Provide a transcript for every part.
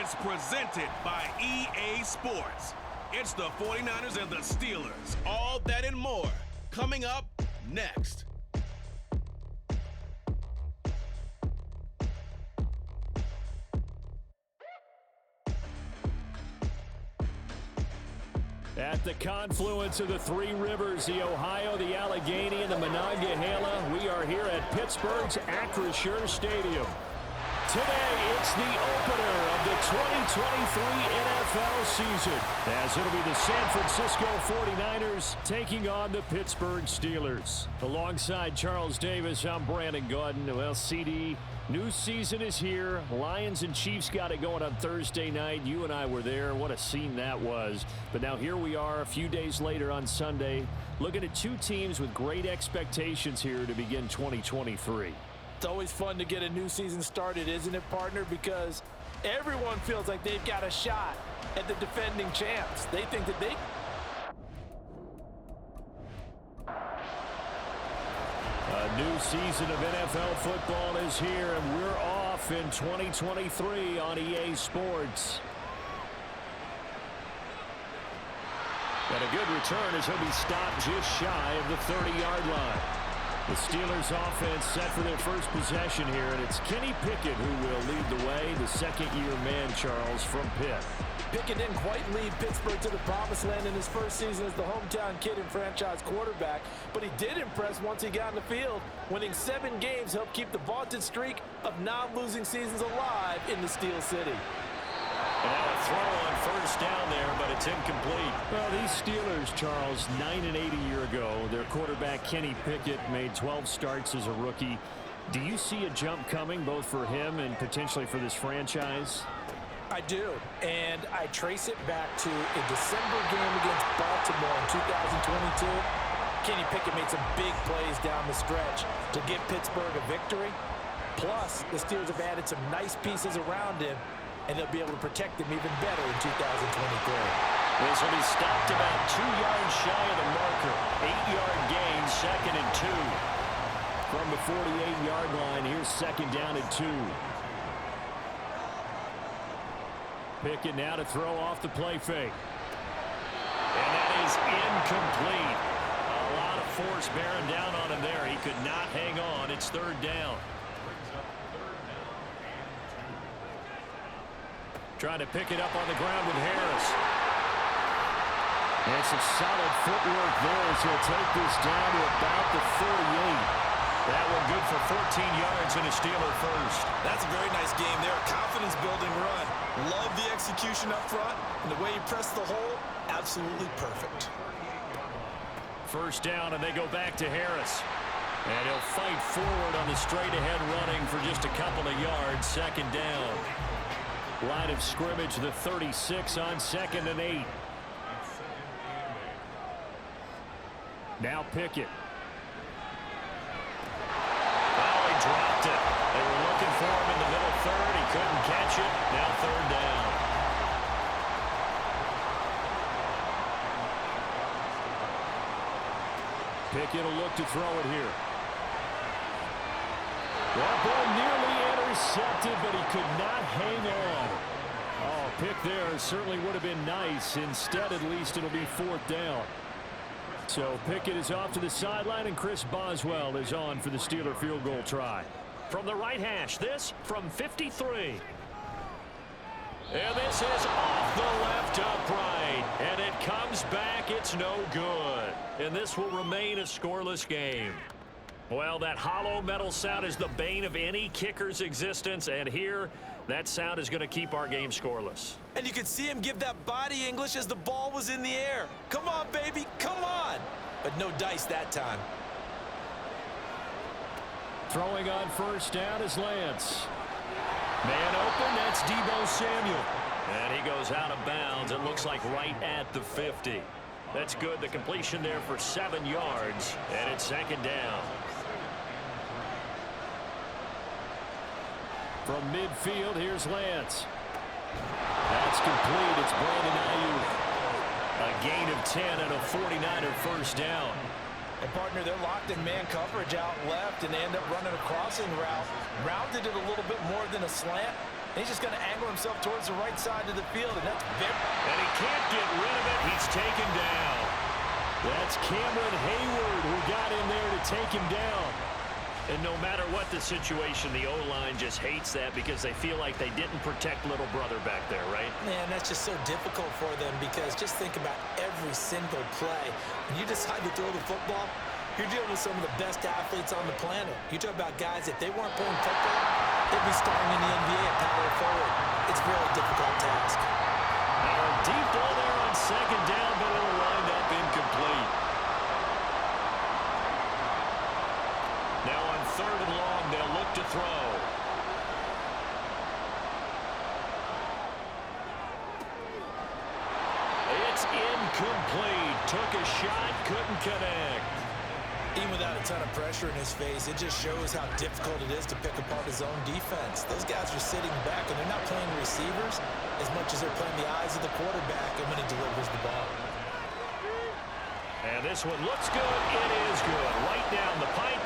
It's presented by EA Sports. It's the 49ers and the Steelers. All that and more coming up next. At the confluence of the three rivers, the Ohio, the Allegheny, and the Monongahela, we are here at Pittsburgh's Acrisure Stadium. Today, it's the opener of the 2023 NFL season, as it'll be the San Francisco 49ers taking on the Pittsburgh Steelers. Alongside Charles Davis, I'm Brandon Gaudin. Well, CD, new season is here. Lions and Chiefs got it going on Thursday night. You and I were there. What a scene that was. But now here we are a few days later on Sunday, looking at two teams with great expectations here to begin 2023. It's always fun to get a new season started, isn't it, partner? Because everyone feels like they've got a shot at the defending champs. They think that they... A new season of NFL football is here, and we're off in 2023 on EA Sports. And a good return as he'll be stopped just shy of the 30-yard line. The Steelers offense set for their first possession here, and it's Kenny Pickett who will lead the way, the second-year man, Charles, from Pitt. Pickett didn't quite lead Pittsburgh to the promised land in his first season as the hometown kid and franchise quarterback, but he did impress once he got in the field. Winning 7 games helped keep the vaunted streak of non-losing seasons alive in the Steel City. And now a throw on first down there, but it's incomplete. Well, these Steelers, Charles, 9-8 a year ago. Their quarterback, Kenny Pickett, made 12 starts as a rookie. Do you see a jump coming, both for him and potentially for this franchise? I do, and I trace it back to a December game against Baltimore in 2022. Kenny Pickett made some big plays down the stretch to get Pittsburgh a victory. Plus, the Steelers have added some nice pieces around him, and they'll be able to protect him even better in 2023. This will be stopped about 2 yards shy of the marker. 8-yard gain, 2nd and 2. From the 48-yard line, here's 2nd down and 2. Pickett now to throw off the play fake. And that is incomplete. A lot of force bearing down on him there. He could not hang on. It's 3rd down. Trying to pick it up on the ground with Harris. And some solid footwork there as he'll take this down to about the 48. That one good for 14 yards and a Steeler first. That's a very nice game there. Confidence-building run. Love the execution up front. And the way he pressed the hole, absolutely perfect. First down, and they go back to Harris. And he'll fight forward on the straight-ahead running for just a couple of yards. 2nd down. Line of scrimmage, the 36 on 2nd and 8. Now Pickett. Well, he dropped it. They were looking for him in the middle third. He couldn't catch it. Now 3rd down. Pickett will look to throw it here. That ball nearly intercepted, but he could not hang on. Oh, pick there certainly would have been nice. Instead, at least, it'll be 4th down. So Pickett is off to the sideline, and Chris Boswell is on for the Steeler field goal try. From the right hash, this from 53. And this is off the left upright. And it comes back. It's no good. And this will remain a scoreless game. Well, that hollow metal sound is the bane of any kicker's existence, and here, that sound is going to keep our game scoreless. And you could see him give that body English as the ball was in the air. Come on, baby, come on! But no dice that time. Throwing on first down is Lance. Man open, that's Deebo Samuel. And he goes out of bounds, it looks like right at the 50. That's good, the completion there for 7 yards, and it's 2nd down. From midfield, here's Lance. That's complete. It's Brandon Ayuk. A gain of 10 and a 49er first down. And, partner, they're locked in man coverage out left, and they end up running a crossing route. Rounded it a little bit more than a slant. He's just going to angle himself towards the right side of the field, and that's very... And he can't get rid of it. He's taken down. That's Cameron Hayward who got in there to take him down. And no matter what the situation, the O-line just hates that because they feel like they didn't protect little brother back there, right? Man, that's just so difficult for them because just think about every single play. When you decide to throw the football, you're dealing with some of the best athletes on the planet. You talk about guys, if they weren't playing football, they'd be starting in the NBA at power forward. It's a very difficult task. Now a deep ball there on second down, but it'll wind up incomplete. Now on third and long, they'll look to throw. It's incomplete. Took a shot, couldn't connect. Even without a ton of pressure in his face, it just shows how difficult it is to pick apart his own defense. Those guys are sitting back, and they're not playing receivers as much as they're playing the eyes of the quarterback and when he delivers the ball. And this one looks good. It is good. Right down the pipe.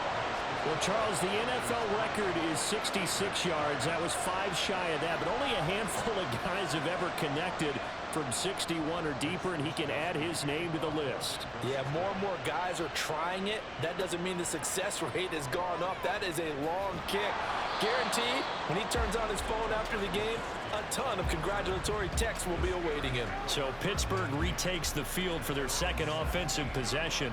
Well, Charles, the NFL record is 66 yards. That was 5 shy of that, but only a handful of guys have ever connected from 61 or deeper, and he can add his name to the list. Yeah, more and more guys are trying it. That doesn't mean the success rate has gone up. That is a long kick. Guaranteed, when he turns on his phone after the game, a ton of congratulatory texts will be awaiting him. So Pittsburgh retakes the field for their second offensive possession.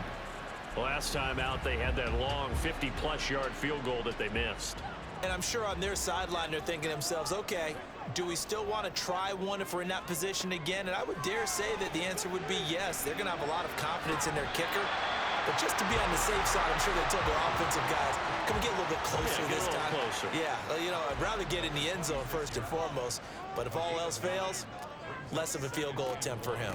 Last time out, they had that long 50-plus yard field goal that they missed. And I'm sure on their sideline, they're thinking to themselves, okay, do we still want to try one if we're in that position again? And I would dare say that the answer would be yes. They're going to have a lot of confidence in their kicker. But just to be on the safe side, I'm sure they told their offensive guys, can we get a little bit closer this time? Closer. Yeah, you know, I'd rather get in the end zone first and foremost. But if all else fails, less of a field goal attempt for him.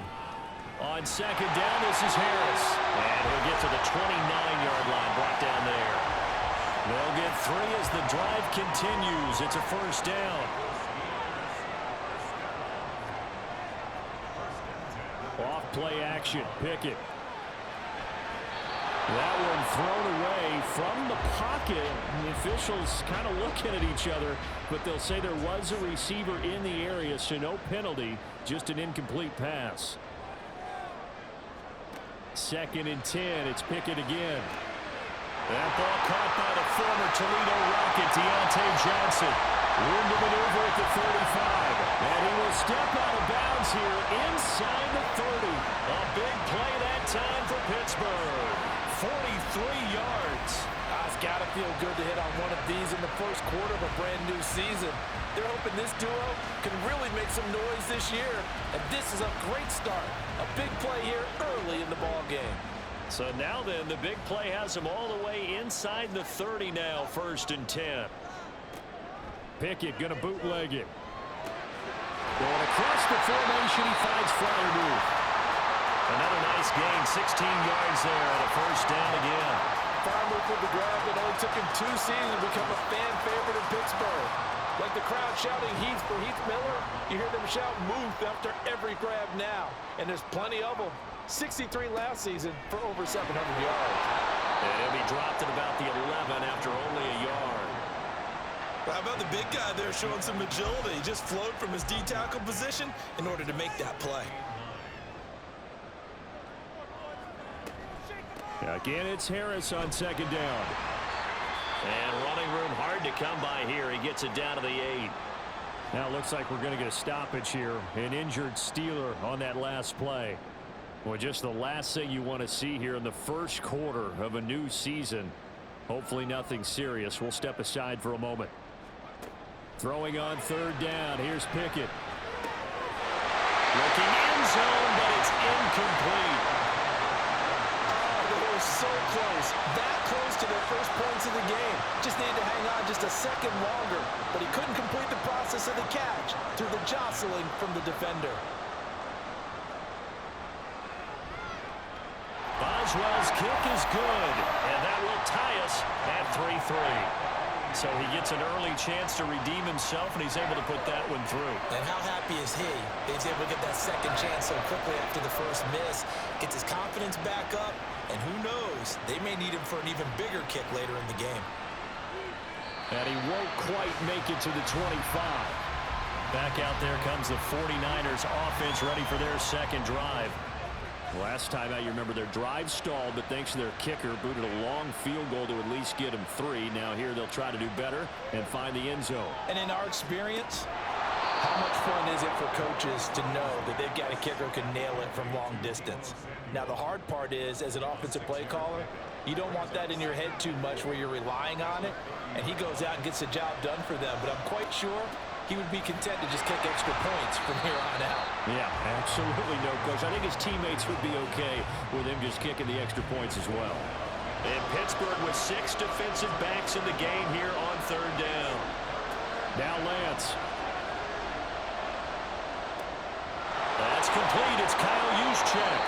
On second down, this is Harris. And he'll get to the 29-yard line, brought down there. They'll get 3 as the drive continues. It's a first down. Off play action, Pickett. That one thrown away from the pocket. The officials kind of looking at each other, but they'll say there was a receiver in the area, so no penalty, just an incomplete pass. Second and 10, it's Pickett again. That ball caught by the former Toledo Rocket, Deontay Johnson. Room to maneuver at the 35. And he will step out of bounds here inside the 30. A big play that time for Pittsburgh. 43 yards. It's got to feel good to hit on one of these in the first quarter of a brand new season. They're hoping this duo can really make some noise this year. And this is a great start. A big play here early in the ball game. So now then, the big play has him all the way inside the 30 now, first and 10. Pickett going to bootleg it. Going across the formation, he finds Fryermuth. Another nice gain, 16 yards there, and a first down again. Fryermuth with the grab that only took him 2 seasons to become a fan favorite in Pittsburgh. Like the crowd shouting Heath for Heath Miller, you hear them shout Muth after every grab now. And there's plenty of them. 63 last season for over 700 yards. And he'll be dropped at about the 11 after only a yard. How about the big guy there showing some agility? He just flowed from his D-tackle position in order to make that play. Again, it's Harris on second down. And running room hard to come by here. He gets it down to the 8. Now it looks like we're going to get a stoppage here. An injured Steeler on that last play. Well, just the last thing you want to see here in the first quarter of a new season. Hopefully nothing serious. We'll step aside for a moment. Throwing on third down. Here's Pickett. Looking end zone, but it's incomplete. They were so close. That close to their first points of the game. Just needed to hang on just a second longer. But he couldn't complete the process of the catch through the jostling from the defender. Boswell's kick is good, and that will tie us at 3-3. So he gets an early chance to redeem himself, and he's able to put that one through. And how happy is he? He's able to get that second chance so quickly after the first miss. Gets his confidence back up, and who knows, they may need him for an even bigger kick later in the game. And he won't quite make it to the 25. Back out there comes the 49ers offense ready for their second drive. Last time out, you remember their drive stalled, but thanks to their kicker, booted a long field goal to at least get them 3. Now here they'll try to do better and find the end zone. And in our experience, how much fun is it for coaches to know that they've got a kicker who can nail it from long distance? Now the hard part is, as an offensive play caller, you don't want that in your head too much where you're relying on it, and he goes out and gets the job done for them. But I'm quite sure he would be content to just kick extra points from here on out. Yeah, absolutely no question. I think his teammates would be okay with him just kicking the extra points as well. And Pittsburgh with 6 defensive backs in the game here on third down. Now Lance. That's complete. It's Kyle Juszczyk.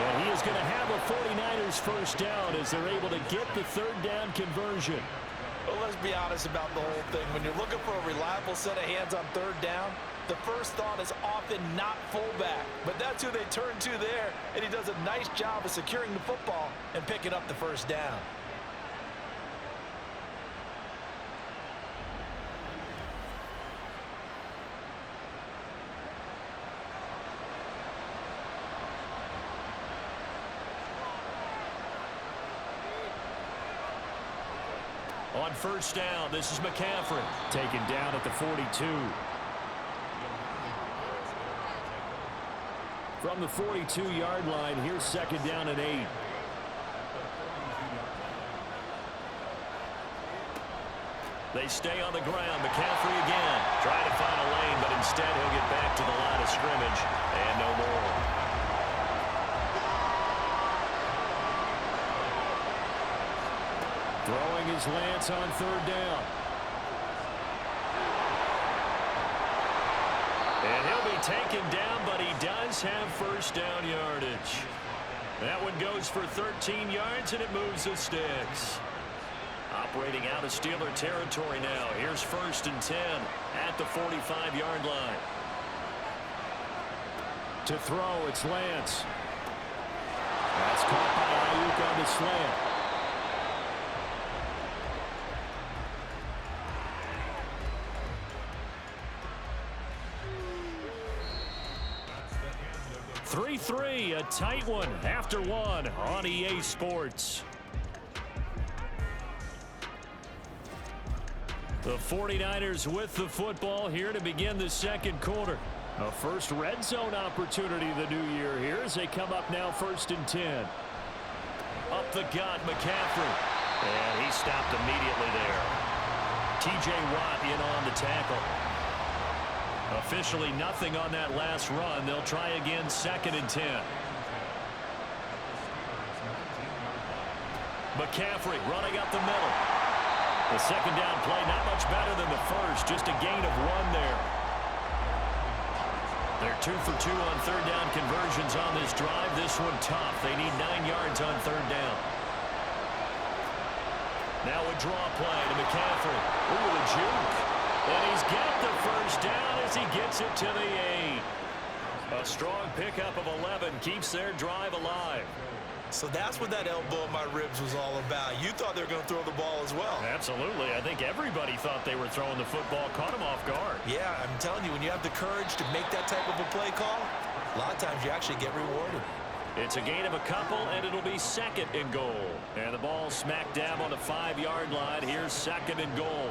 And he is going to have a 49ers first down as they're able to get the third down conversion. Well, let's be honest about the whole thing. When you're looking for a reliable set of hands on third down, the first thought is often not fullback. But that's who they turn to there, and he does a nice job of securing the football and picking up the first down. On first down, this is McCaffrey. Taken down at the 42. From the 42-yard line, here's second down and 8. They stay on the ground. McCaffrey again. Trying to find a lane, but instead he'll get back to the line of scrimmage. And no more. Throwing his Lance on third down. And he'll be taken down, but he does have first down yardage. That one goes for 13 yards, and it moves the sticks. Operating out of Steeler territory now. Here's first and 10 at the 45-yard line. To throw, it's Lance. That's caught by Ayuk on the slant. A tight one after one on EA Sports. The 49ers with the football here to begin the second quarter. A first red zone opportunity the new year here as they come up now first and 10. Up the gut, McCaffrey. And he stopped immediately there. TJ Watt in on the tackle. Officially nothing on that last run. They'll try again second and 10. McCaffrey running up the middle. The second down play not much better than the first. Just a gain of 1 there. They're 2 for 2 on third down conversions on this drive. This one tough. They need 9 yards on third down. Now a draw play to McCaffrey. Ooh, the juke. And he's got the first down as he gets it to the 8. A strong pickup of 11 keeps their drive alive. So that's what that elbow in my ribs was all about. You thought they were going to throw the ball as well. Absolutely. I think everybody thought they were throwing the football, caught him off guard. Yeah, I'm telling you, when you have the courage to make that type of a play call, a lot of times you actually get rewarded. It's a gain of a couple, and it'll be second and goal. And the ball smack dab on the 5-yard line. Here's second and goal.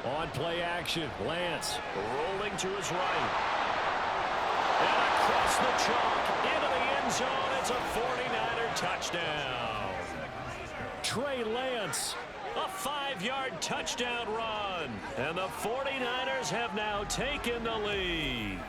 On play action, Lance rolling to his right. And across the chalk into the end zone. It's a 49er touchdown. Trey Lance, a 5-yard touchdown run. And the 49ers have now taken the lead.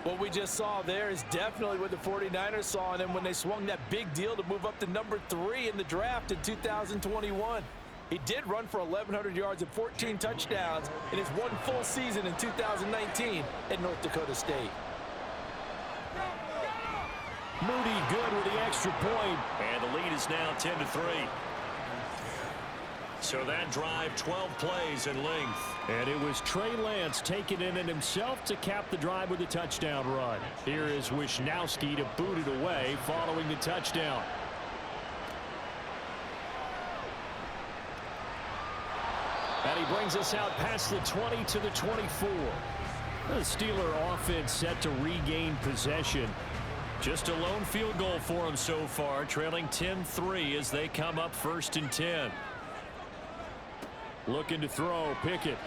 What we just saw there is definitely what the 49ers saw in him when they swung that big deal to move up to number 3 in the draft in 2021. He did run for 1,100 yards and 14 touchdowns in his one full season in 2019 at North Dakota State. Moody good with the extra point, and the lead is now 10-3. So that drive, 12 plays in length. And it was Trey Lance taking it in himself to cap the drive with a touchdown run. Here is Wisnowski to boot it away following the touchdown. And he brings us out past the 20 to the 24. The Steeler offense set to regain possession. Just a lone field goal for them so far, trailing 10-3 as they come up 1st and 10. Looking to throw, Pickett.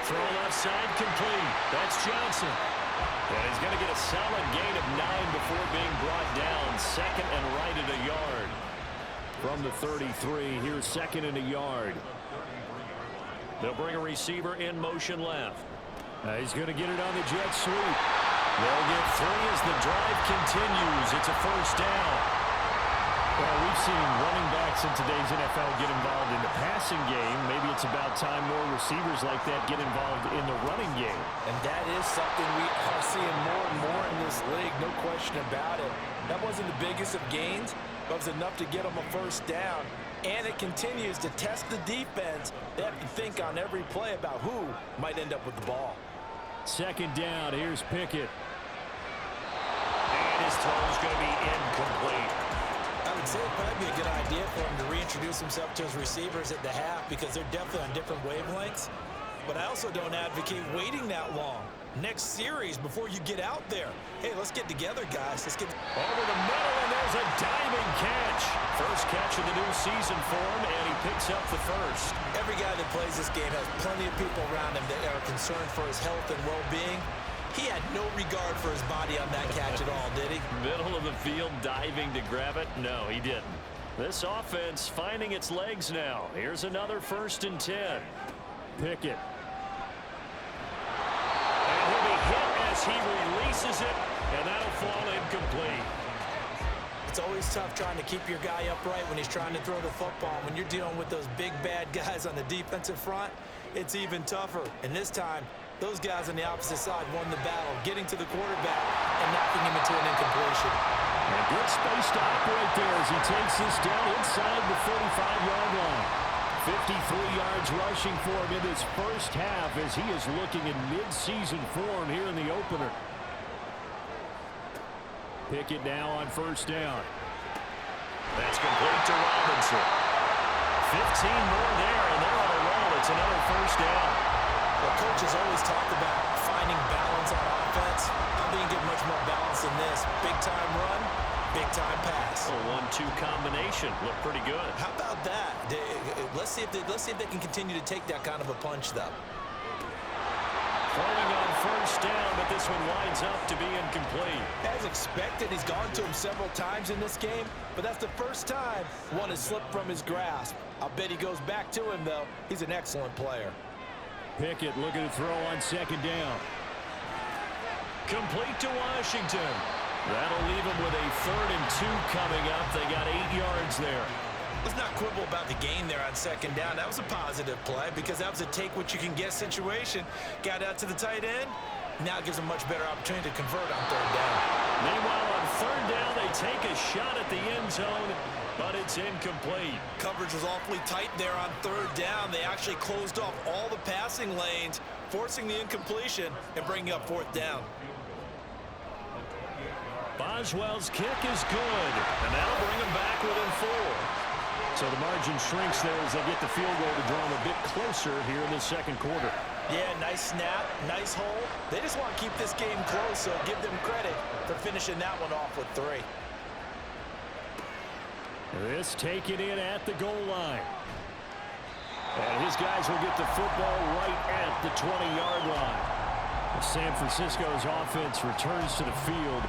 Throw left side, complete. That's Johnson. And he's going to get a solid gain of 9 before being brought down. 2nd and right at a yard. From the 33, here's 2nd and a yard. They'll bring a receiver in motion left. He's going to get it on the jet sweep. They'll get 3 as the drive continues. It's a 1st down. Well, we've seen running backs in today's NFL get involved in the passing game. Maybe it's about time more receivers like that get involved in the running game. And that is something we are seeing more and more in this league, no question about it. That wasn't the biggest of gains, but it was enough to get them a 1st down. And it continues to test the defense. They have to think on every play about who might end up with the ball. 2nd down, here's Pickett. And his throw's going to be incomplete. I would say it'd probably be a good idea for him to reintroduce himself to his receivers at the half because they're definitely on different wavelengths. But I also don't advocate waiting that long. Next series before you get out there. Hey, let's get together, guys. Let's get over the middle, and there's a diving catch. First catch of the new season for him, and he picks up the 1st. Every guy that plays this game has plenty of people around him that are concerned for his health and well-being. He had no regard for his body on that catch at all, did he? Middle of the field, diving to grab it? No, he didn't. This offense finding its legs now. Here's another 1st and 10. Pickett. And he'll be hit as he releases it, and that'll fall incomplete. It's always tough trying to keep your guy upright when he's trying to throw the football. When you're dealing with those big, bad guys on the defensive front, it's even tougher. And this time, those guys on the opposite side won the battle, getting to the quarterback and knocking him into an incompletion. And a good space to operate there as he takes this down inside the 45-yard line. 53 yards rushing for him in this 1st half as he is looking in mid-season form here in the opener. Pickett now on 1st down. That's complete to Robinson. 15 more there, and they're on a roll. It's another 1st down. Well, coaches always talk about finding balance on offense. I think you get much more balance than this. Big-time run, big-time pass. A 1-2 combination. Looked pretty good. How about that? Let's see if they can continue to take that kind of a punch, though. Throwing on 1st down, but this one winds up to be incomplete. As expected, he's gone to him several times in this game, but that's the 1st time one has slipped from his grasp. I'll bet he goes back to him, though. He's an excellent player. Pickett looking to throw on 2nd down. Complete to Washington. That'll leave him with a 3rd and 2 coming up. They got 8 yards there. Let's not quibble about the gain there on 2nd down. That was a positive play because that was a take-what-you-can-get situation. Got out to the tight end. Now it gives them much better opportunity to convert on 3rd down. Meanwhile, on 3rd down, they take a shot at the end zone, but it's incomplete. Coverage was awfully tight there on 3rd down. They actually closed off all the passing lanes, forcing the incompletion and bringing up 4th down. Boswell's kick is good, and that'll bring them back within 4. So the margin shrinks there as they get the field goal to draw them a bit closer here in the 2nd quarter. Yeah, nice snap, nice hold. They just want to keep this game close, so give them credit for finishing that one off with 3. This taken in at the goal line. And his guys will get the football right at the 20-yard line. San Francisco's offense returns to the field.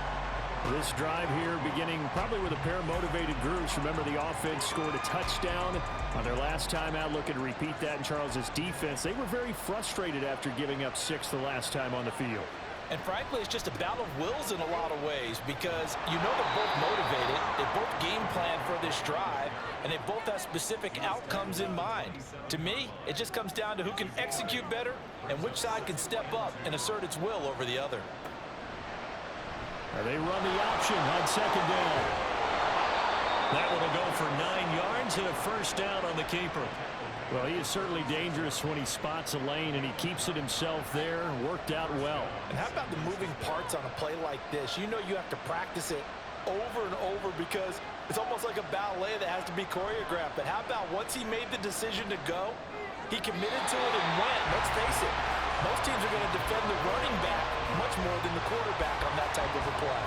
This drive here beginning probably with a pair of motivated groups. Remember, the offense scored a touchdown on their last time out. Looking to repeat that in Charles's defense. They were very frustrated after giving up 6 the last time on the field. And frankly, it's just a battle of wills in a lot of ways because you know they're both motivated. They both game plan for this drive, and they both have specific outcomes in mind. To me, it just comes down to who can execute better and which side can step up and assert its will over the other. They run the option on 2nd down. That one will go for 9 yards and a 1st down on the keeper. Well, he is certainly dangerous when he spots a lane, and he keeps it himself there. Worked out well. And how about the moving parts on a play like this? You know you have to practice it over and over because it's almost like a ballet that has to be choreographed. But how about once he made the decision to go, He committed to it and went. Let's face it, most teams are going to defend the running back much more than the quarterback on that type of a play.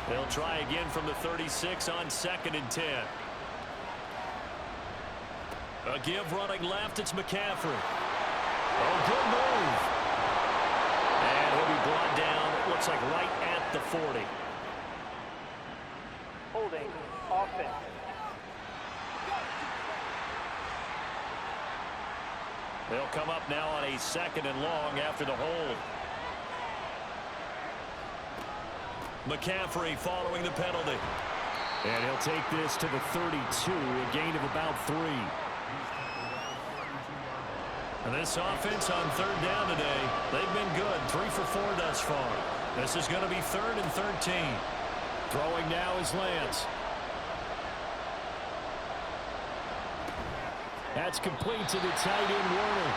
They'll try again from the 36 on 2nd and 10. A give running left, it's McCaffrey. Oh, good move. And he'll be brought down, it looks like right at the 40. Holding, offense. They'll come up now on a 2nd and long after the hold. McCaffrey following the penalty. And he'll take this to the 32, a gain of about 3. And this offense on 3rd down today, they've been good. 3 for 4 thus far. This is going to be 3rd and 13. Throwing now is Lance. That's complete to the tight end, Warner.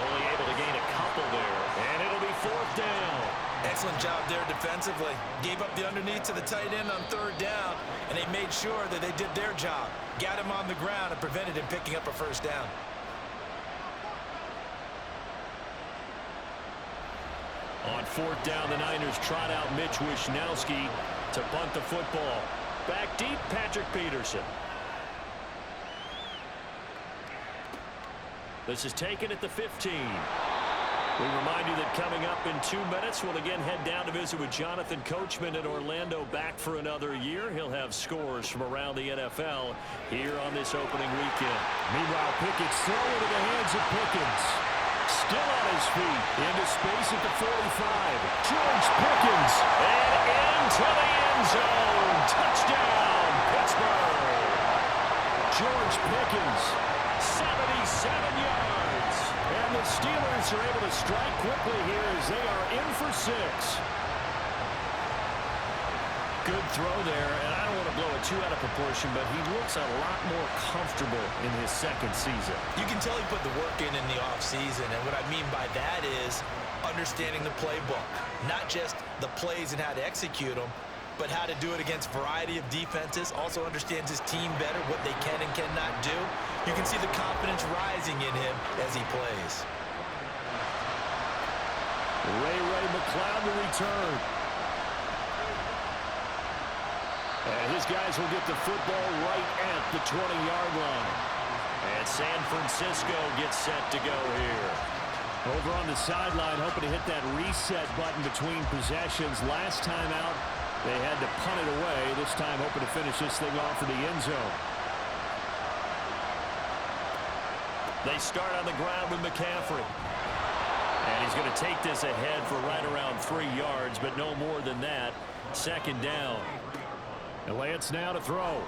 Only able to gain a couple there. And it'll be 4th down. Excellent job there defensively. Gave up the underneath to the tight end on 3rd down, and they made sure that they did their job. Got him on the ground and prevented him picking up a 1st down. On 4th down, the Niners trot out Mitch Wishnowski to punt the football. Back deep, Patrick Peterson. This is taken at the 15. We remind you that coming up in 2 minutes, we'll again head down to visit with Jonathan Coachman in Orlando, back for another year. He'll have scores from around the NFL here on this opening weekend. Meanwhile, Pickett's throw into the hands of Pickens. Still on his feet. Into space at the 45. George Pickens. And into the end zone. Touchdown, Pittsburgh. George Pickens. 77 yards. And the Steelers are able to strike quickly here as they are in for 6. Good throw there, and I don't want to blow it too out of proportion, but he looks a lot more comfortable in his 2nd season. You can tell he put the work in the offseason, and what I mean by that is understanding the playbook. Not just the plays and how to execute them, but how to do it against a variety of defenses. Also understands his team better, what they can and cannot do. You can see the confidence rising in him as he plays. Ray McCloud to return. And his guys will get the football right at the 20-yard line. And San Francisco gets set to go here. Over on the sideline, hoping to hit that reset button between possessions. Last time out, they had to punt it away. This time, hoping to finish this thing off for the end zone. They start on the ground with McCaffrey. And he's going to take this ahead for right around 3 yards, but no more than that. 2nd down. And Lance now to throw.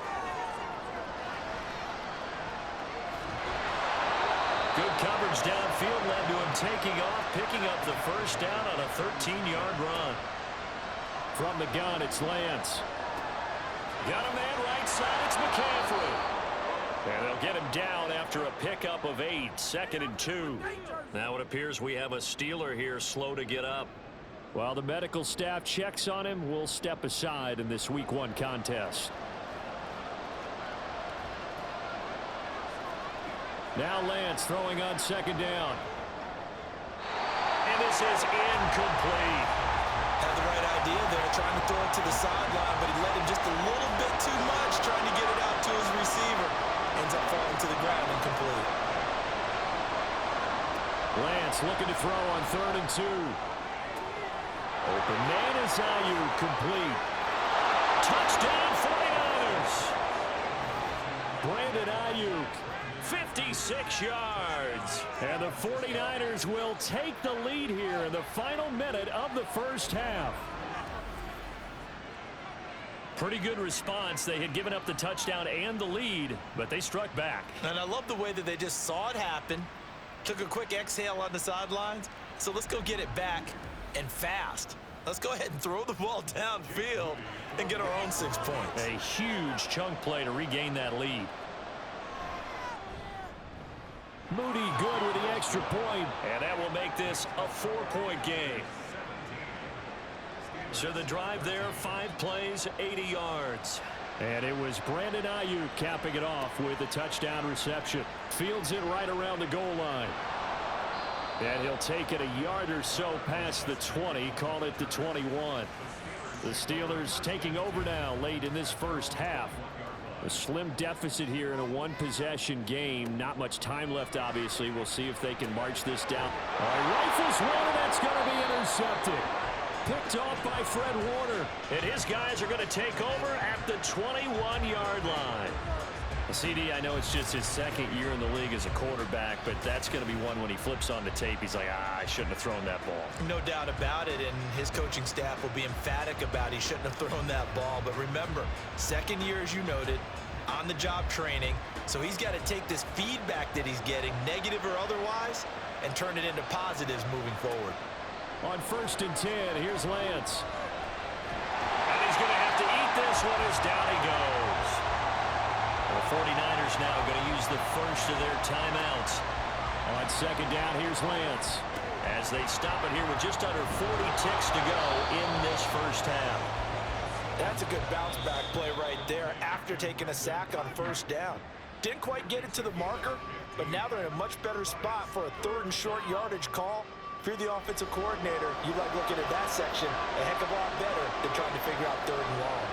Good coverage downfield led to him taking off, picking up the 1st down on a 13-yard run. From the gun, it's Lance. Got a man right side, it's McCaffrey. And they'll get him down after a pickup of 8, 2nd and 2. Now it appears we have a Steeler here slow to get up. While the medical staff checks on him, we'll step aside in this Week 1 contest. Now Lance throwing on 2nd down. And this is incomplete. Had the right idea there, trying to throw it to the sideline, but he let him just a little bit too much, trying to get it out to his receiver. Ends up falling to the ground, incomplete. Lance looking to throw on 3rd and 2. Open man is Ayuk, complete. Touchdown 49ers. Brandon Ayuk, 56 yards. And the 49ers will take the lead here in the final minute of the 1st half. Pretty good response. They had given up the touchdown and the lead, but they struck back. And I love the way that they just saw it happen, took a quick exhale on the sidelines. So let's go get it back and fast. Let's go ahead and throw the ball downfield and get our own 6 points. A huge chunk play to regain that lead. Moody good with the extra point, and that will make this a 4-point game. So the drive there, 5 plays, 80 yards. And it was Brandon Ayuk capping it off with a touchdown reception. Fields it right around the goal line. And he'll take it a yard or so past the 20, call it the 21. The Steelers taking over now late in this first half. A slim deficit here in a one-possession game. Not much time left, obviously. We'll see if they can march this down. All right, rifles one, and that's going to be intercepted. Picked off by Fred Warner. And his guys are going to take over at the 21-yard line. CD, I know it's just his second year in the league as a quarterback, but that's going to be one when he flips on the tape. He's like, I shouldn't have thrown that ball. No doubt about it, and his coaching staff will be emphatic about he shouldn't have thrown that ball. But remember, second year, as you noted, on-the-job training, so he's got to take this feedback that he's getting, negative or otherwise, and turn it into positives moving forward. On 1st and 10, here's Lance. And he's going to have to eat this one as down he goes. The 49ers now going to use the first of their timeouts. On 2nd down, here's Lance. As they stop it here with just under 40 ticks to go in this first half. That's a good bounce-back play right there after taking a sack on 1st down. Didn't quite get it to the marker, but now they're in a much better spot for a 3rd and short yardage call. If you're the offensive coordinator, you like looking at that section a heck of a lot better than trying to figure out 3rd and long.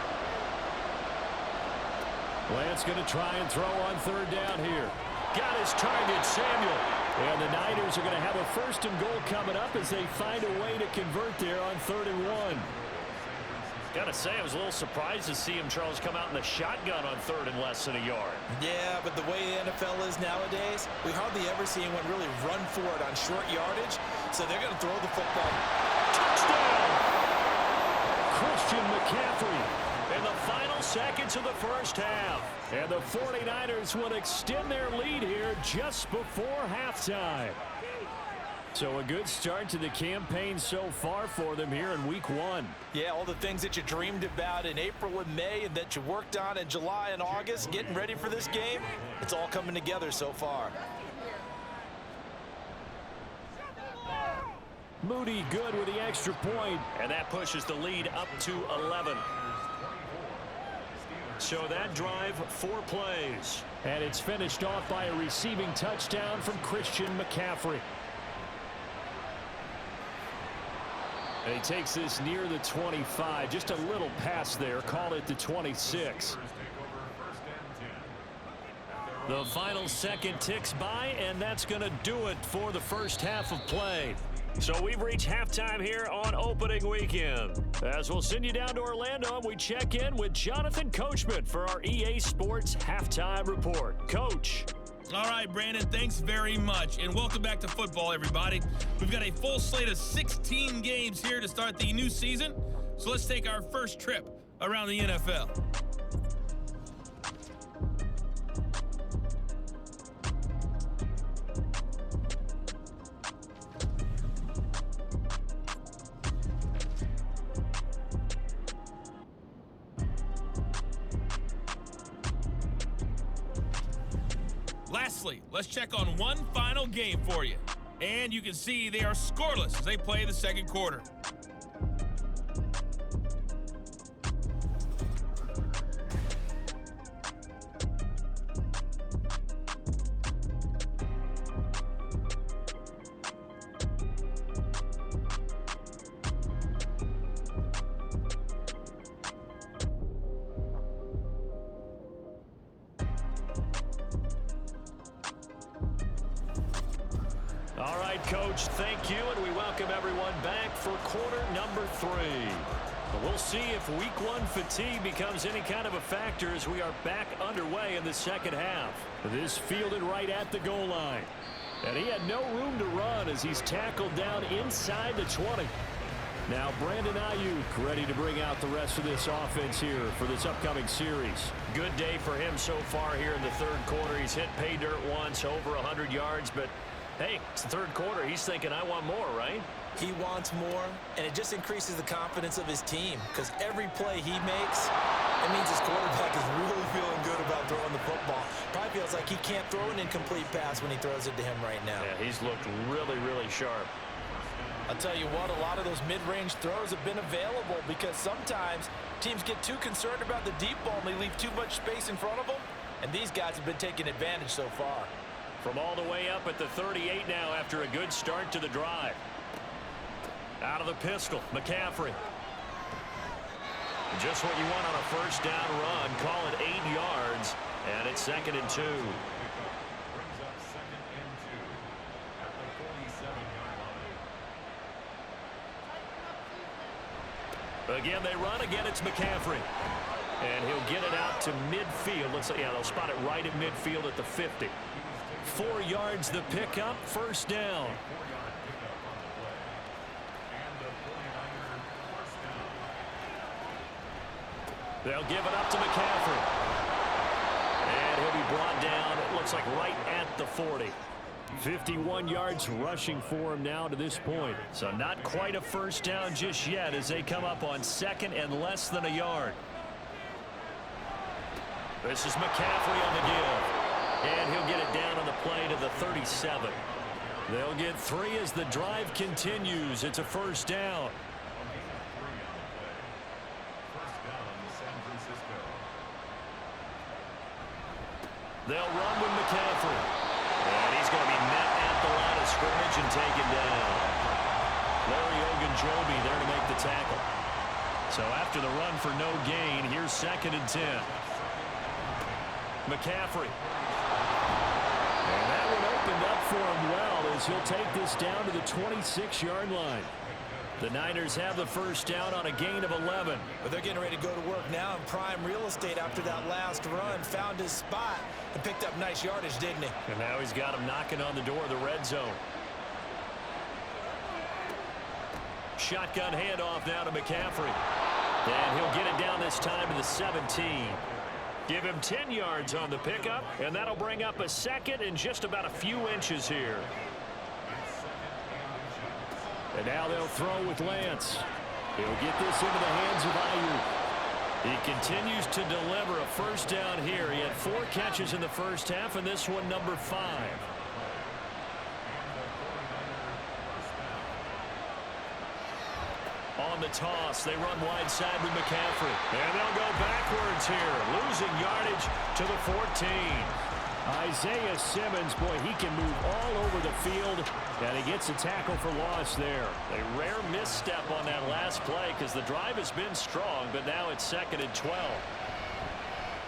Lance going to try and throw on 3rd down here. Got his target, Samuel. And the Niners are going to have a 1st and goal coming up as they find a way to convert there on 3rd and 1. Got to say, I was a little surprised to see him, Charles, come out in the shotgun on 3rd and less than a yard. Yeah, but the way the NFL is nowadays, we hardly ever see anyone really run for it on short yardage, so they're going to throw the football. Touchdown! Christian McCaffrey in the final seconds of the first half. And the 49ers will extend their lead here just before halftime. So a good start to the campaign so far for them here in week 1. Yeah, all the things that you dreamed about in April and May and that you worked on in July and August, getting ready for this game, it's all coming together so far. Moody good with the extra point. And that pushes the lead up to 11. So that drive, 4 plays. And it's finished off by a receiving touchdown from Christian McCaffrey. And he takes this near the 25. Just a little pass there. Call it the 26. The final second ticks by, and that's going to do it for the first half of play. So we've reached halftime here on opening weekend. As we'll send you down to Orlando, and we check in with Jonathan Coachman for our EA Sports Halftime Report. Coach. All right, Brandon, thanks very much, and welcome back to football, everybody. We've got a full slate of 16 games here to start the new season, so let's take our first trip around the NFL. Lastly, let's check on one final game for you. And you can see they are scoreless as they play the second quarter. All right, Coach, thank you, and we welcome everyone back for quarter number 3. We'll see if week 1 fatigue becomes any kind of a factor as we are back underway in the second half. This fielded right at the goal line. And he had no room to run as he's tackled down inside the 20. Now Brandon Ayuk ready to bring out the rest of this offense here for this upcoming series. Good day for him so far here in the third quarter. He's hit pay dirt once, over 100 yards, but hey, it's the third quarter. He's thinking, I want more, right? He wants more, and it just increases the confidence of his team because every play he makes, it means his quarterback is really feeling good about throwing the football. Probably feels like he can't throw an incomplete pass when he throws it to him right now. Yeah, he's looked really, really sharp. I'll tell you what, a lot of those mid-range throws have been available because sometimes teams get too concerned about the deep ball and they leave too much space in front of them, and these guys have been taking advantage so far. From all the way up at the 38 now after a good start to the drive. Out of the pistol, McCaffrey. Just what you want on a first down run. Call it 8 yards, and it's 2nd and 2. Again, they run. Again, it's McCaffrey. And he'll get it out to midfield. Yeah, they'll spot it right at midfield at the 50. 4 yards the pickup, first down. They'll give it up to McCaffrey. And he'll be brought down, it looks like right at the 40. 51 yards rushing for him now to this point. So not quite a first down just yet as they come up on 2nd and less than a yard. This is McCaffrey on the give. And he'll get it down on the play to the 37. They'll get 3 as the drive continues. It's a first down. They'll run with McCaffrey. And he's going to be met at the line of scrimmage and taken down. Larry Ogunjobi there to make the tackle. So after the run for no gain, here's 2nd and 10. McCaffrey. And that one opened up for him well as he'll take this down to the 26-yard line. The Niners have the first down on a gain of 11. But they're getting ready to go to work now in prime real estate after that last run. Found his spot and picked up nice yardage, didn't he? And now he's got him knocking on the door of the red zone. Shotgun handoff now to McCaffrey. And he'll get it down this time to the 17. Give him 10 yards on the pickup, and that'll bring up a 2nd and just about a few inches here. And now they'll throw with Lance. He'll get this into the hands of Ayuk. He continues to deliver a first down here. He had 4 catches in the first half, and this one number 5. On the toss, they run wide side with McCaffrey. And they'll go backwards here, losing yardage to the 14. Isaiah Simmons, boy, he can move all over the field, and he gets a tackle for loss there. A rare misstep on that last play because the drive has been strong, but now it's 2nd and 12.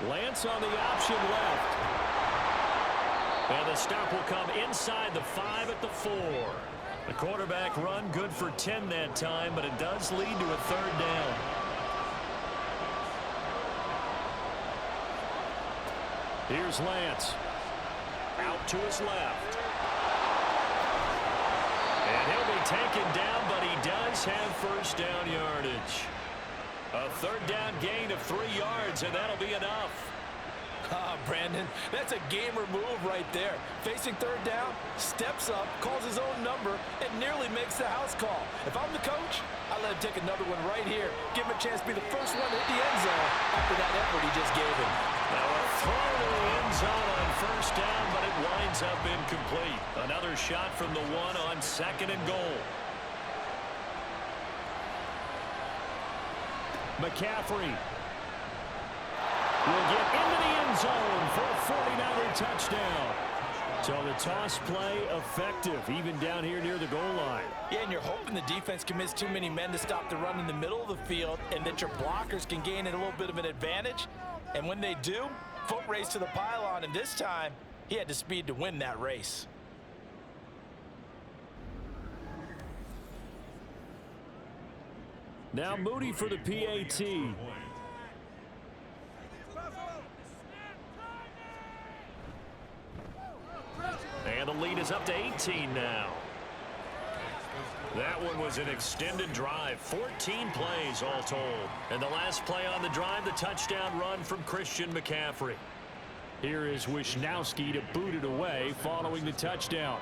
Lance on the option left. And the stop will come inside the 5 at the 4. The quarterback run good for 10 that time, but it does lead to a 3rd down. Here's Lance. Out to his left. And he'll be taken down, but he does have first down yardage. A 3rd down gain of 3 yards, and that'll be enough. Brandon, that's a gamer move right there. Facing 3rd down, steps up, calls his own number, and nearly makes the house call. If I'm the coach, I let him take another one right here. Give him a chance to be the first one to hit the end zone after that effort he just gave him. Now a throw to the end zone on first down, but it winds up incomplete. Another shot from the 1 on 2nd and goal. McCaffrey will get into the end zone for a 49er touchdown. So the toss play effective, even down here near the goal line. Yeah, and you're hoping the defense commits too many men to stop the run in the middle of the field and that your blockers can gain a little bit of an advantage. And when they do, foot race to the pylon, and this time he had the speed to win that race. Now Moody for the PAT. And the lead is up to 18 now. That one was an extended drive, 14 plays all told. And the last play on the drive, the touchdown run from Christian McCaffrey. Here is Wisnowski to boot it away following the touchdown.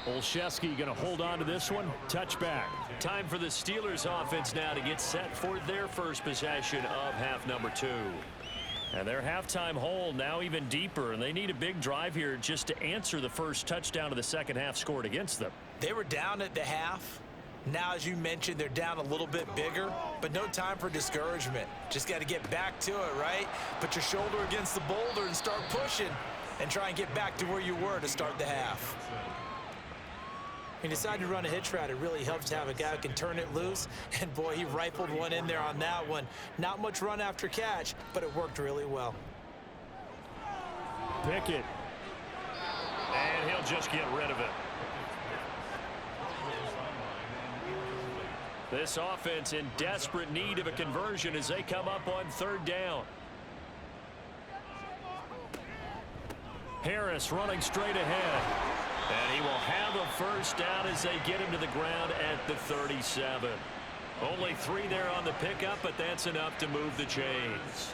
Olszewski going to hold on to this one. Touchback. Time for the Steelers offense now to get set for their first possession of half number 2. And their halftime hole now even deeper, and they need a big drive here just to answer the first touchdown of the second half scored against them. They were down at the half. Now, as you mentioned, they're down a little bit bigger, but no time for discouragement. Just got to get back to it, right? Put your shoulder against the boulder and start pushing and try and get back to where you were to start the half. He decided to run a hitch route. It really helps to have a guy who can turn it loose. And, boy, he rifled one in there on that one. Not much run after catch, but it worked really well. Pickett. And he'll just get rid of it. This offense in desperate need of a conversion as they come up on third down. Harris running straight ahead. And he will have a first down as they get him to the ground at the 37. Only 3 there on the pickup, but that's enough to move the chains.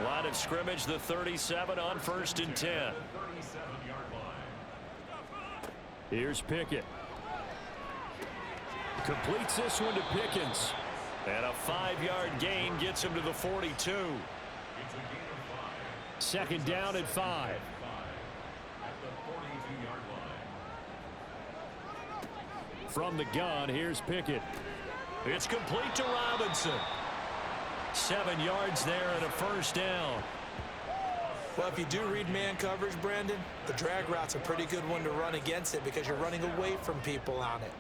Line of scrimmage, the 37 on 1st and 10. Here's Pickett. Completes this one to Pickens. And a 5-yard gain gets him to the 42. Second down at 5. From the gun, here's Pickett. It's complete to Robinson. 7 yards there and a first down. Well, if you do read man coverage, Brandon, the drag route's a pretty good one to run against it because you're running away from people on it.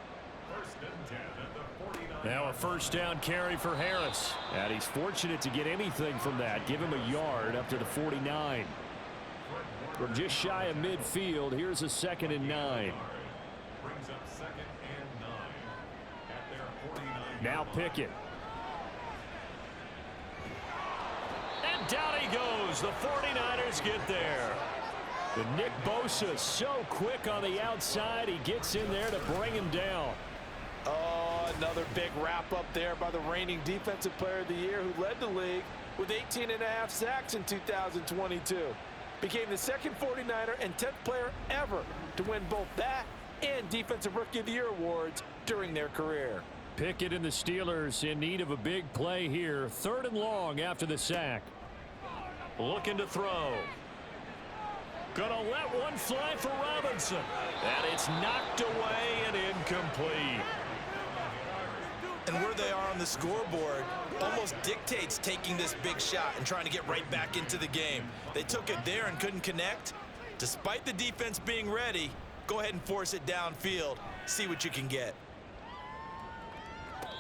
Now a first down carry for Harris. And he's fortunate to get anything from that. Give him a yard up to the 49. We're just shy of midfield. Here's a 2nd and 9. Now Pickett. And down he goes. The 49ers get there. The Nick Bosa so quick on the outside. He gets in there to bring him down. Oh, another big wrap up there by the reigning Defensive Player of the Year who led the league with 18.5 sacks in 2022. Became the second 49er and 10th player ever to win both that and Defensive Rookie of the Year awards during their career. Pickett and the Steelers in need of a big play here. 3rd and long after the sack. Looking to throw. Gonna let one fly for Robinson. And it's knocked away and incomplete. And where they are on the scoreboard almost dictates taking this big shot and trying to get right back into the game. They took it there and couldn't connect. Despite the defense being ready, go ahead and force it downfield. See what you can get.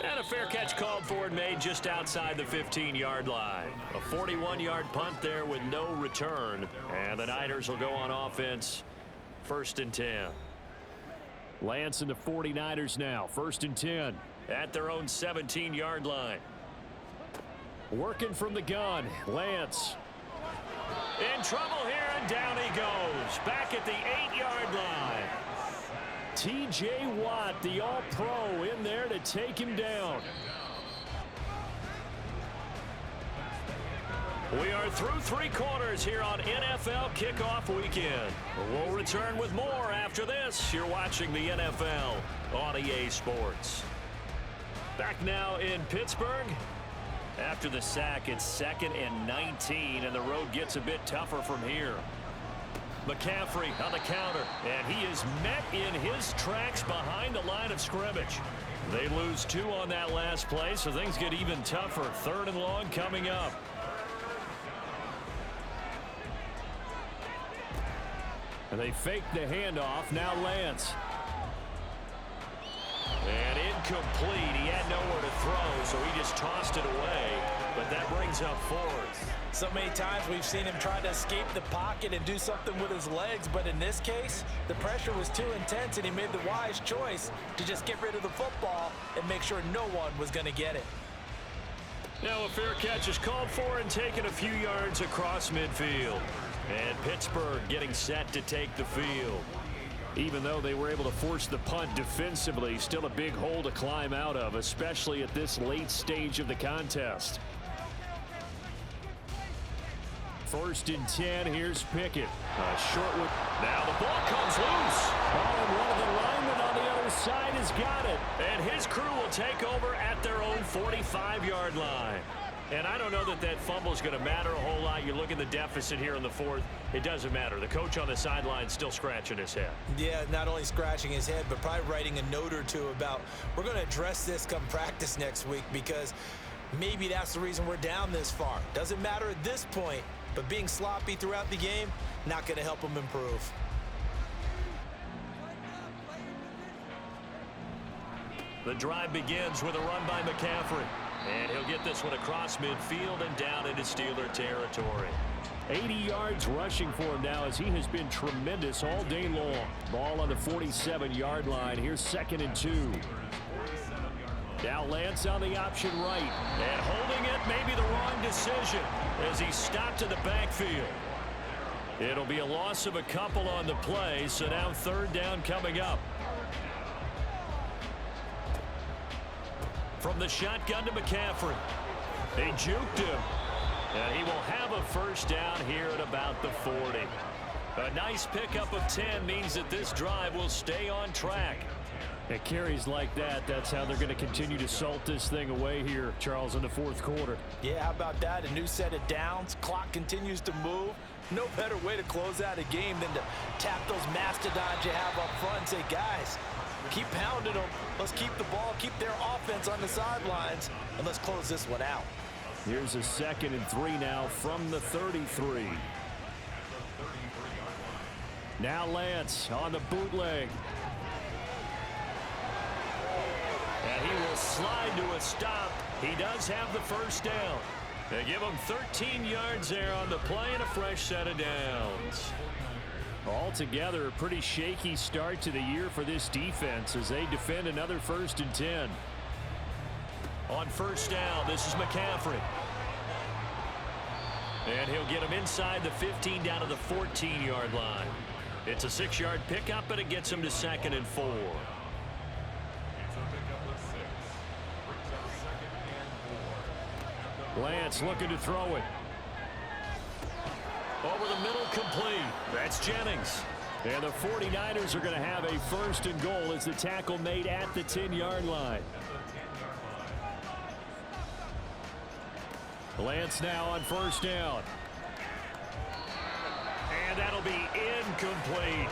And a fair catch called for and made just outside the 15-yard line. A 41-yard punt there with no return. And the Niners will go on offense. 1st and 10. Lance and the 49ers now. 1st and 10 at their own 17-yard line. Working from the gun. Lance. In trouble here, and down he goes. Back at the 8-yard line. T.J. Watt, the All-Pro, in there to take him down. We are through 3 quarters here on NFL Kickoff Weekend. We'll return with more after this. You're watching the NFL on EA Sports. Back now in Pittsburgh. After the sack, it's 2nd and 19, and the road gets a bit tougher from here. McCaffrey on the counter, and he is met in his tracks behind the line of scrimmage. They lose 2 on that last play, so things get even tougher. 3rd and long coming up. And they fake the handoff. Now Lance. And incomplete. He had nowhere to throw, so he just tossed it away. But that brings up 4th. So many times we've seen him try to escape the pocket and do something with his legs, but in this case, the pressure was too intense and he made the wise choice to just get rid of the football and make sure no one was going to get it. Now a fair catch is called for and taken a few yards across midfield. And Pittsburgh getting set to take the field. Even though they were able to force the punt defensively, still a big hole to climb out of, especially at this late stage of the contest. 1st and 10, here's Pickett. Short one. Now the ball comes loose. Oh, and one of the linemen on the other side has got it. And his crew will take over at their own 45-yard line. And I don't know that that fumble is going to matter a whole lot. You look at the deficit here in the fourth. It doesn't matter. The coach on the sideline is still scratching his head. Yeah, not only scratching his head, but probably writing a note or two about we're going to address this come practice next week because maybe that's the reason we're down this far. Doesn't matter at this point, but being sloppy throughout the game, not going to help him improve. The drive begins with a run by McCaffrey. And he'll get this one across midfield and down into Steeler territory. 80 yards rushing for him now as he has been tremendous all day long. Ball on the 47-yard line. Here's 2nd and 2. Now Lance on the option right. And holding it may be the wrong decision as he stopped in the backfield. It'll be a loss of a couple on the play, so now 3rd down coming up. From the shotgun to McCaffrey. They juked him. And he will have a 1st down here at about the 40. A nice pickup of 10 means that this drive will stay on track. At carries like that, that's how they're going to continue to salt this thing away here, Charles, in the 4th quarter. Yeah, how about that? A new set of downs. Clock continues to move. No better way to close out a game than to tap those mastodons you have up front and say, guys, keep pounding them. Let's keep the ball, keep their offense on the sidelines, and let's close this one out. Here's a 2nd and 3 now from the 33. Now Lance on the bootleg. And he will slide to a stop. He does have the 1st down. They give him 13 yards there on the play and a fresh set of downs. Altogether, a pretty shaky start to the year for this defense as they defend another 1st and 10. On 1st down, this is McCaffrey. And he'll get him inside the 15 down to the 14-yard line. It's a 6-yard pickup, but it gets him to 2nd and 4. Lance looking to throw it. Over the middle, complete. That's Jennings. And the 49ers are going to have a 1st and goal as the tackle made at the 10-yard line. Lance now on 1st down. And that'll be incomplete.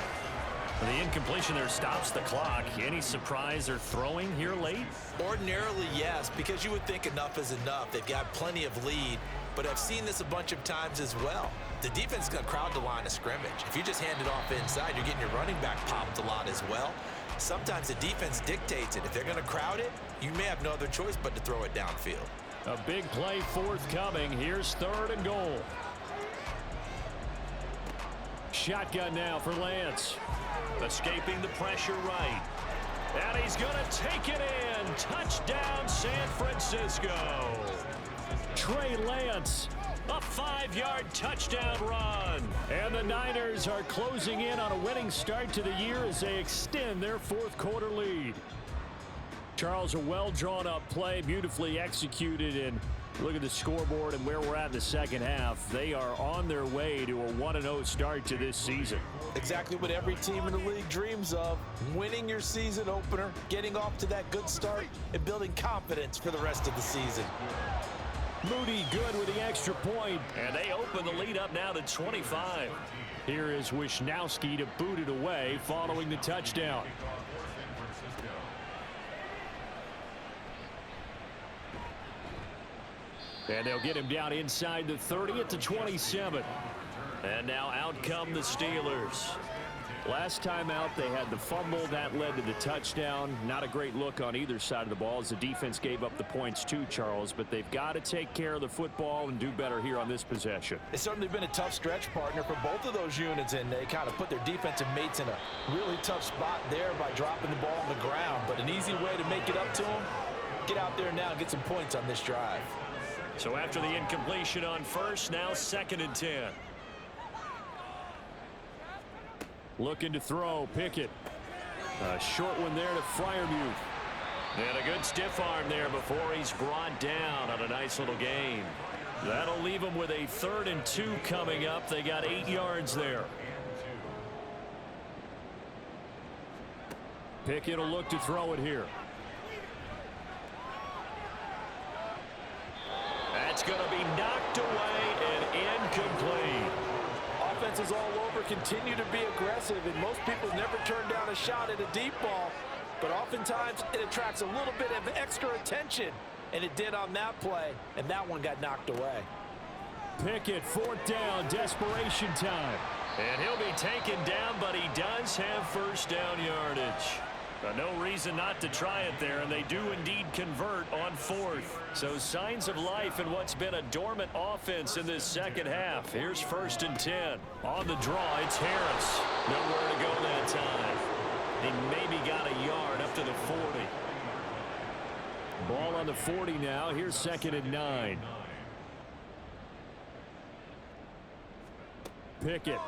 The incompletion there stops the clock. Any surprise they're throwing here late? Ordinarily, yes, because you would think enough is enough. They've got plenty of lead, but I've seen this a bunch of times as well. The defense is going to crowd the line of scrimmage. If you just hand it off inside, you're getting your running back popped a lot as well. Sometimes the defense dictates it. If they're going to crowd it, you may have no other choice but to throw it downfield. A big play forthcoming. Here's 3rd and goal. Shotgun now for Lance. Escaping the pressure right. And he's going to take it in. Touchdown, San Francisco. Trey Lance. A 5-yard touchdown run. And the Niners are closing in on a winning start to the year as they extend their 4th quarter lead. Charles, a well-drawn-up play, beautifully executed, and look at the scoreboard and where we're at in the 2nd half. They are on their way to a 1-0 start to this season. Exactly what every team in the league dreams of, winning your season opener, getting off to that good start, and building confidence for the rest of the season. Moody good with the extra point. And they open the lead up now to 25. Here is Wisnowski to boot it away following the touchdown. And they'll get him down inside the 30 at the 27. And now out come the Steelers. Last time out, they had the fumble. That led to the touchdown. Not a great look on either side of the ball as the defense gave up the points too, Charles. But they've got to take care of the football and do better here on this possession. It's certainly been a tough stretch, partner, for both of those units, and they kind of put their defensive mates in a really tough spot there by dropping the ball on the ground. But an easy way to make it up to them, get out there now and get some points on this drive. So after the incompletion on 1st, now 2nd and 10. Looking to throw, Pickett. A short one there to Freiermuth. And a good stiff arm there before he's brought down on a nice little gain. That'll leave him with a 3rd and 2 coming up. They got 8 yards there. Pickett will look to throw it here. It's going to be knocked away and incomplete. Offenses all over continue to be aggressive, and most people never turn down a shot at a deep ball. But oftentimes, it attracts a little bit of extra attention, and it did on that play, and that one got knocked away. Pickett, 4th down, desperation time. And he'll be taken down, but he does have first down yardage. No reason not to try it there, and they do indeed convert on 4th. So signs of life in what's been a dormant offense in this second half. Here's 1st and 10. On the draw, it's Harris. Nowhere to go that time. He maybe got a yard up to the 40. Ball on the 40 now. Here's 2nd and 9. Pickett.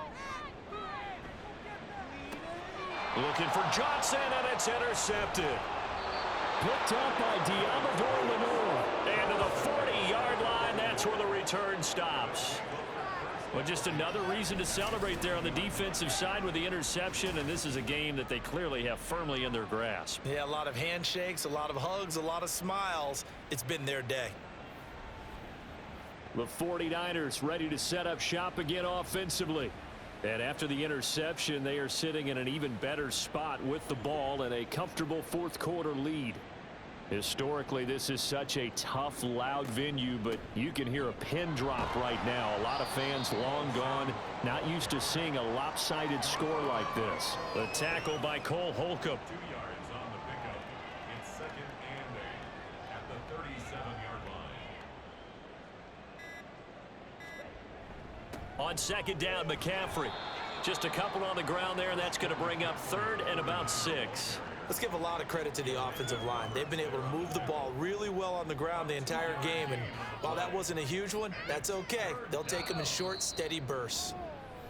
Looking for Johnson, and it's intercepted. Picked up by Diamador Lenore. And to the 40-yard line, that's where the return stops. Well, just another reason to celebrate there on the defensive side with the interception, and this is a game that they clearly have firmly in their grasp. Yeah, a lot of handshakes, a lot of hugs, a lot of smiles. It's been their day. The 49ers ready to set up shop again offensively. And after the interception, they are sitting in an even better spot with the ball and a comfortable 4th quarter lead. Historically, this is such a tough, loud venue, but you can hear a pin drop right now. A lot of fans long gone, not used to seeing a lopsided score like this. The tackle by Cole Holcomb. 2 yards on the pickup. It's 2nd and 8 at the 37-yard line. On 2nd down, McCaffrey. Just a couple on the ground there, and that's going to bring up 3rd and about 6. Let's give a lot of credit to the offensive line. They've been able to move the ball really well on the ground the entire game, and while that wasn't a huge one, that's okay. They'll take them in short, steady bursts.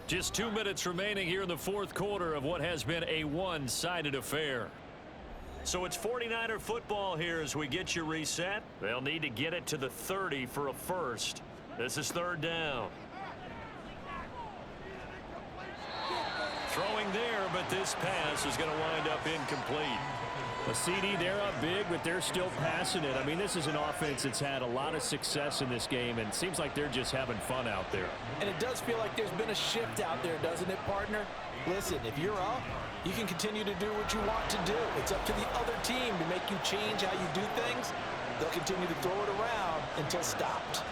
Just 2 minutes remaining here in the 4th quarter of what has been a one-sided affair. So it's 49er football here as we get you reset. They'll need to get it to the 30 for a first. This is 3rd down. Throwing there, but this pass is going to wind up incomplete. A CD, they're up big, but they're still passing it. I mean, this is an offense that's had a lot of success in this game, and it seems like they're just having fun out there. And it does feel like there's been a shift out there, doesn't it, partner? Listen, if you're up, you can continue to do what you want to do. It's up to the other team to make you change how you do things. They'll continue to throw it around until stopped.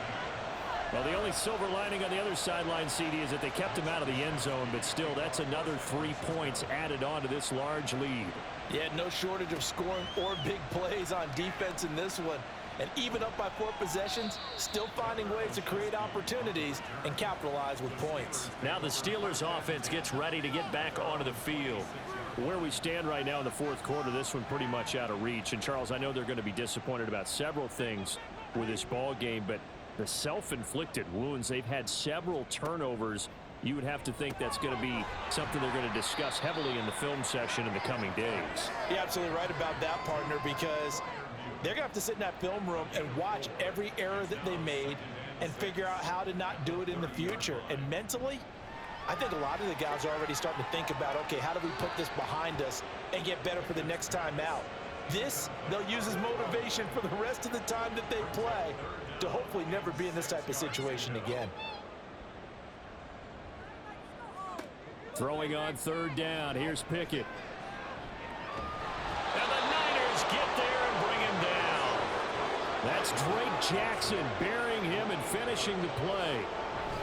Well, the only silver lining on the other sideline, CD, is that they kept him out of the end zone, but still, that's another 3 points added on to this large lead. Yeah, no shortage of scoring or big plays on defense in this one. And even up by 4 possessions, still finding ways to create opportunities and capitalize with points. Now the Steelers offense gets ready to get back onto the field. Where we stand right now in the 4th quarter, this one pretty much out of reach. And, Charles, I know they're going to be disappointed about several things with this ball game, but the self-inflicted wounds, they've had several turnovers. You would have to think that's going to be something they're going to discuss heavily in the film session in the coming days. You're absolutely right about that, partner, because they're going to have to sit in that film room and watch every error that they made and figure out how to not do it in the future. And mentally, I think a lot of the guys are already starting to think about, okay, how do we put this behind us and get better for the next time out? This, they'll use as motivation for the rest of the time that they play to hopefully never be in this type of situation again. Throwing on 3rd down. Here's Pickett. And the Niners get there and bring him down. That's Drake Jackson burying him and finishing the play.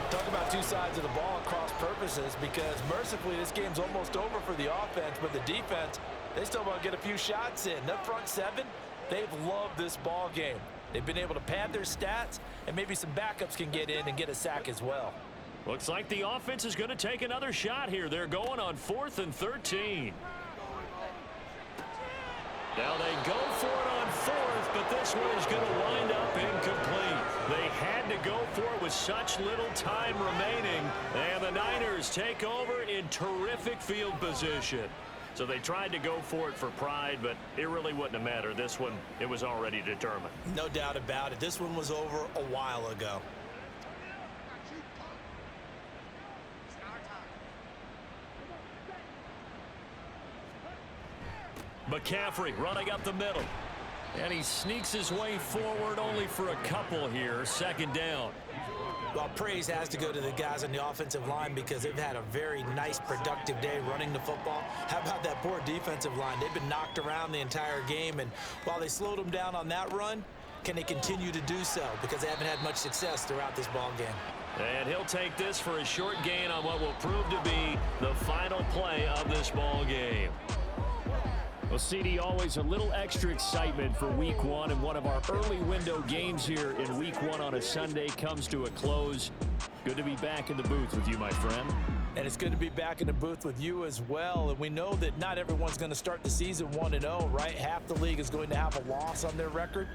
Talk about 2 sides of the ball at cross purposes, because mercifully this game's almost over for the offense, but the defense, they still want to get a few shots in. That front 7, they've loved this ball game. They've been able to pad their stats, and maybe some backups can get in and get a sack as well. Looks like the offense is going to take another shot here. They're going on 4th and 13. Now they go for it on 4th, but this one is going to wind up incomplete. They had to go for it with such little time remaining, and the Niners take over in terrific field position. So they tried to go for it for pride, but it really wouldn't have mattered. This one, it was already determined. No doubt about it. This one was over a while ago. McCaffrey running up the middle. And he sneaks his way forward only for a couple here. Second down. Well, praise has to go to the guys on the offensive line because they've had a very nice, productive day running the football. How about that poor defensive line? They've been knocked around the entire game, and while they slowed them down on that run, can they continue to do so? Because they haven't had much success throughout this ball game. And he'll take this for a short gain on what will prove to be the final play of this ball game. Well, CD, always a little extra excitement for week one, and one of our early window games here in week one on a Sunday comes to a close. Good to be back in the booth with you, my friend. And it's good to be back in the booth with you as well. And we know that not everyone's going to start the season 1-0, right? Half the league is going to have a loss on their record.